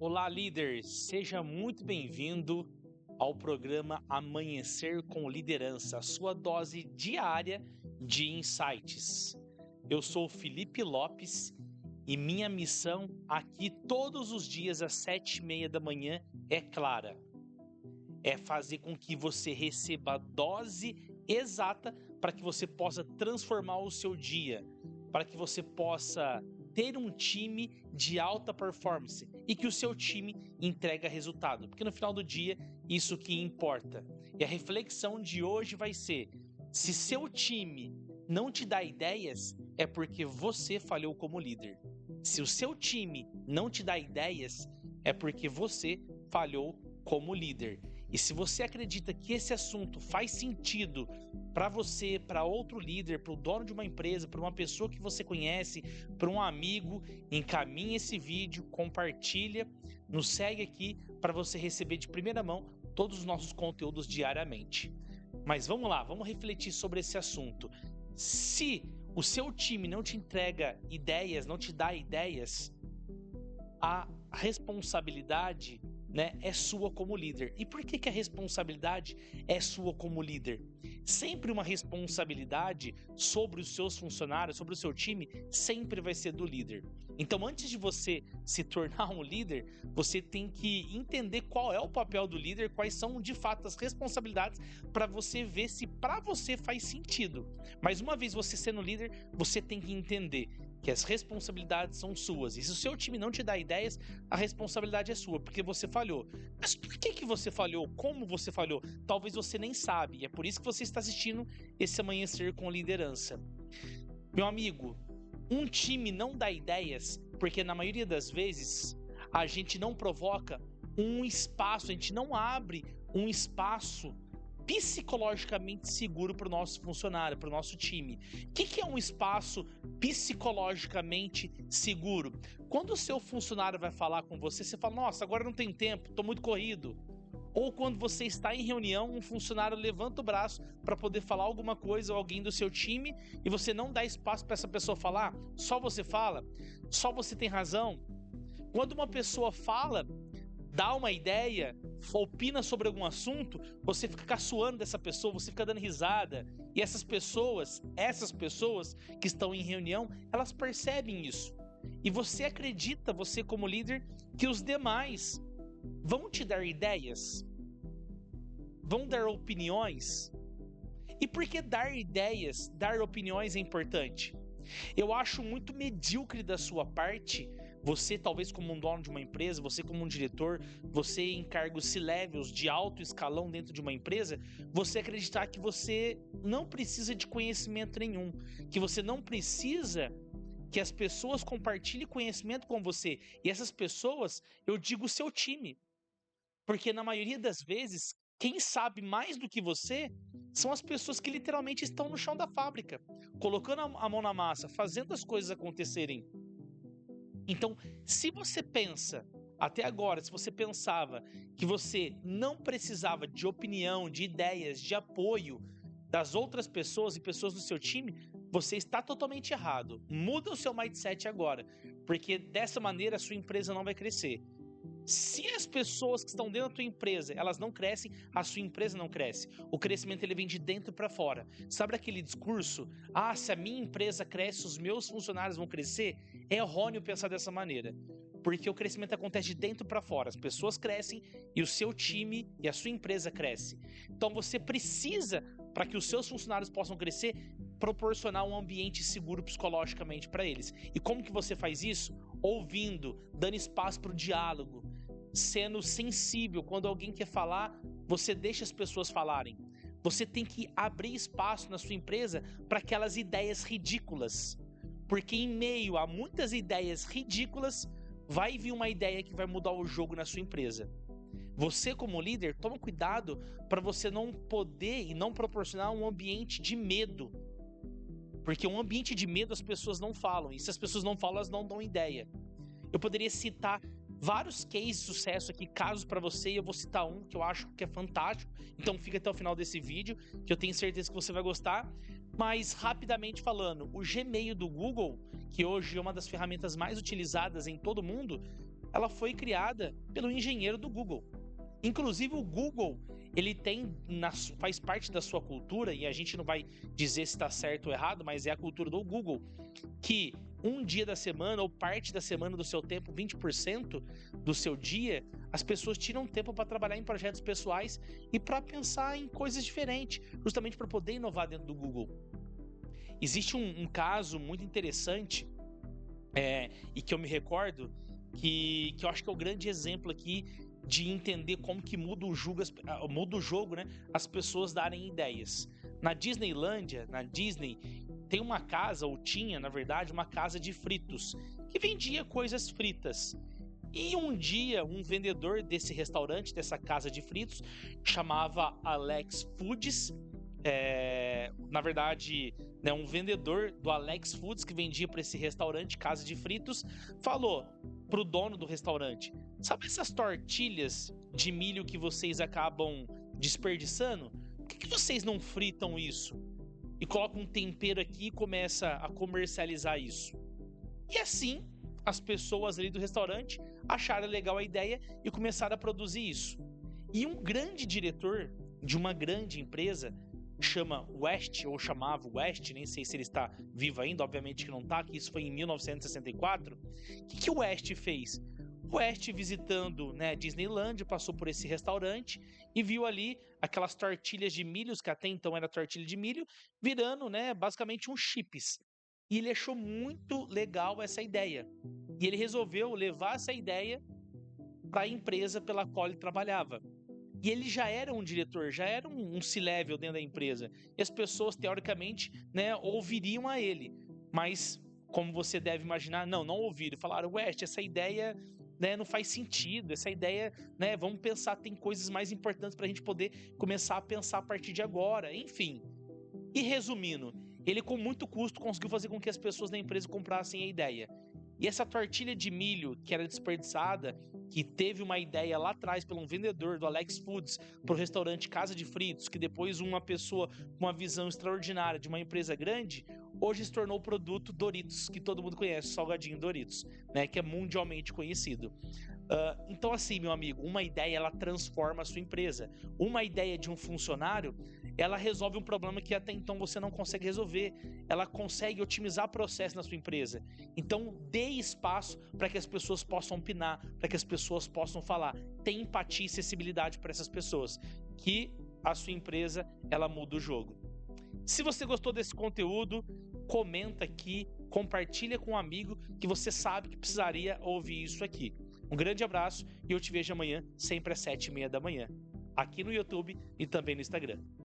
Olá, líder! Seja muito bem-vindo ao programa Amanhecer com Liderança, a sua dose diária de insights. Eu sou Felipe Lopes e minha missão aqui todos os dias às 7h30 da manhã é clara. É fazer com que você receba a dose exata para que você possa transformar o seu dia, para que você possa ter um time de alta performance e que o seu time entregue resultado, porque no final do dia isso que importa. E a reflexão de hoje vai ser: se seu time não te dá ideias, é porque você falhou como líder. Se o seu time não te dá ideias, é porque você falhou como líder. E se você acredita que esse assunto faz sentido para você, para outro líder, para o dono de uma empresa, para uma pessoa que você conhece, para um amigo, encaminhe esse vídeo, compartilha, nos segue aqui para você receber de primeira mão todos os nossos conteúdos diariamente. Mas vamos lá, vamos refletir sobre esse assunto. Se o seu time não te entrega ideias, não te dá ideias, a responsabilidade é sua como líder. E por que a responsabilidade é sua como líder? Sempre uma responsabilidade sobre os seus funcionários, sobre o seu time, sempre vai ser do líder. Então, antes de você se tornar um líder, você tem que entender qual é o papel do líder, quais são de fato as responsabilidades, para você ver se para você faz sentido. Mas uma vez você sendo líder, você tem que entender que as responsabilidades são suas. E se o seu time não te dá ideias, a responsabilidade é sua, porque você falhou. Mas por que você falhou? Como você falhou? Talvez você nem sabe. E é por isso que você está assistindo esse Amanhecer com Liderança. Meu amigo, um time não dá ideias porque na maioria das vezes a gente não provoca um espaço, a gente não abre um espaço psicologicamente seguro para o nosso funcionário, para o nosso time. O que é um espaço psicologicamente seguro? Quando o seu funcionário vai falar com você, você fala: nossa, agora não tem tempo, estou muito corrido. Ou quando você está em reunião, um funcionário levanta o braço para poder falar alguma coisa ou alguém do seu time e você não dá espaço para essa pessoa falar, só você fala, só você tem razão. Quando uma pessoa fala, dá uma ideia, opina sobre algum assunto, você fica caçoando dessa pessoa, você fica dando risada. E essas pessoas que estão em reunião, elas percebem isso. E você acredita, você como líder, que os demais vão te dar ideias? Vão dar opiniões? E por que dar ideias, dar opiniões é importante? Eu acho muito medíocre da sua parte, você talvez como um dono de uma empresa, você como um diretor, você em cargos C-levels de alto escalão dentro de uma empresa, você acreditar que você não precisa de conhecimento nenhum, que você não precisa que as pessoas compartilhem conhecimento com você. E essas pessoas, eu digo o seu time, porque na maioria das vezes, quem sabe mais do que você são as pessoas que literalmente estão no chão da fábrica, colocando a mão na massa, fazendo as coisas acontecerem. Então, se você pensa, até agora, se você pensava que você não precisava de opinião, de ideias, de apoio das outras pessoas e pessoas do seu time, você está totalmente errado. Muda o seu mindset agora, porque dessa maneira a sua empresa não vai crescer. Se as pessoas que estão dentro da tua empresa, elas não crescem, a sua empresa não cresce. O crescimento ele vem de dentro para fora. Sabe aquele discurso? Ah, se a minha empresa cresce, os meus funcionários vão crescer? É errôneo pensar dessa maneira. Porque o crescimento acontece de dentro para fora. As pessoas crescem e o seu time e a sua empresa cresce. Então você precisa, para que os seus funcionários possam crescer, proporcionar um ambiente seguro psicologicamente para eles. E como que você faz isso? Ouvindo, dando espaço para o diálogo, sendo sensível. Quando alguém quer falar, você deixa as pessoas falarem. Você tem que abrir espaço na sua empresa para aquelas ideias ridículas. Porque em meio a muitas ideias ridículas, vai vir uma ideia que vai mudar o jogo na sua empresa. Você como líder, toma cuidado para você não poder e não proporcionar um ambiente de medo. Porque um ambiente de medo as pessoas não falam. E se as pessoas não falam, elas não dão ideia. Eu poderia citar vários cases de sucesso aqui, casos para você, e eu vou citar um que eu acho que é fantástico. Então fica até o final desse vídeo, que eu tenho certeza que você vai gostar. Mas rapidamente falando, o Gmail do Google, que hoje é uma das ferramentas mais utilizadas em todo mundo, ela foi criada pelo engenheiro do Google. Inclusive o Google, ele tem, faz parte da sua cultura, e a gente não vai dizer se está certo ou errado, mas é a cultura do Google, que um dia da semana ou parte da semana do seu tempo, 20% do seu dia, as pessoas tiram tempo para trabalhar em projetos pessoais e para pensar em coisas diferentes, justamente para poder inovar dentro do Google. Existe um caso muito interessante, e que eu me recordo, que eu acho que é o grande exemplo aqui de entender como que muda o jogo, né? As pessoas darem ideias. Na Disneylândia, na Disney, tem uma casa, ou tinha, na verdade, uma casa de fritos, que vendia coisas fritas. E um dia, um vendedor desse restaurante, dessa casa de fritos, chamava Alex Foods, na verdade, né, um vendedor do Alex Foods que vendia para esse restaurante, casa de fritos, falou pro dono do restaurante: sabe essas tortilhas de milho que vocês acabam desperdiçando? Por que vocês não fritam isso? E colocam um tempero aqui e começa a comercializar isso. E assim, as pessoas ali do restaurante acharam legal a ideia e começaram a produzir isso. E um grande diretor de uma grande empresa, chama West, ou chamava West, nem sei se ele está vivo ainda, obviamente que não está, que isso foi em 1964. O que o West fez? O West, visitando, né, Disneyland, passou por esse restaurante e viu ali aquelas tortilhas de milho, que até então era tortilha de milho, virando, né, basicamente um chips. E ele achou muito legal essa ideia. E ele resolveu levar essa ideia para a empresa pela qual ele trabalhava. E ele já era um diretor, já era um C-level dentro da empresa. E as pessoas, teoricamente, né, ouviriam a ele. Mas, como você deve imaginar, não ouviram. Falaram: West, essa ideia, né, não faz sentido. Essa ideia, né, vamos pensar, tem coisas mais importantes para a gente poder começar a pensar a partir de agora. Enfim. E resumindo, ele com muito custo conseguiu fazer com que as pessoas da empresa comprassem a ideia. E essa tortilha de milho que era desperdiçada, que teve uma ideia lá atrás pelo um vendedor do Alex Foods para o restaurante Casa de Fritos, que depois uma pessoa com uma visão extraordinária de uma empresa grande, hoje se tornou o produto Doritos, que todo mundo conhece, o salgadinho Doritos, né, que é mundialmente conhecido. Então assim, meu amigo, uma ideia ela transforma a sua empresa. Uma ideia de um funcionário, ela resolve um problema que até então você não consegue resolver. Ela consegue otimizar processo na sua empresa. Então dê espaço para que as pessoas possam opinar, para que as pessoas possam falar. Tem empatia e acessibilidade para essas pessoas, que a sua empresa ela muda o jogo. Se você gostou desse conteúdo, comenta aqui, compartilha com um amigo que você sabe que precisaria ouvir isso aqui. Um grande abraço e eu te vejo amanhã, sempre às 7h30 da manhã, aqui no YouTube e também no Instagram.